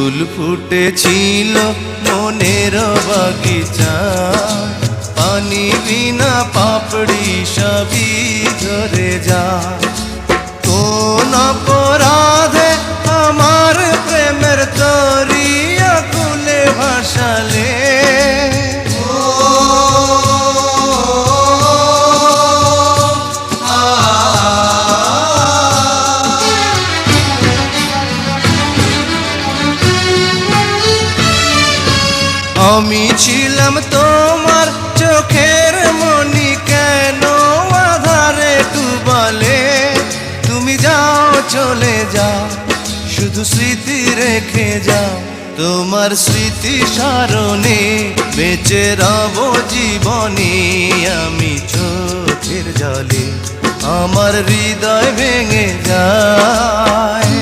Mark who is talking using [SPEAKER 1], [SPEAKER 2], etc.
[SPEAKER 1] ফুল ফুটেছিল মনের বাগিচায়, পানি বিনা পাপড়ি সবই ঝরে যায়। কোন অপরাধে আমার প্রেমের তরিয়া খুলে ভাসালে, আমি ছিলাম তোমার চোখের মনি, কেন আধারে ডুবালে? তুমি যাও চলে যাও, শুধু স্মৃতি রেখে যাও। তোমার স্মৃতি স্মরণে বেঁচে রব জীবনে আমি চোখের জলে, আমার হৃদয় ভেঙে যায়।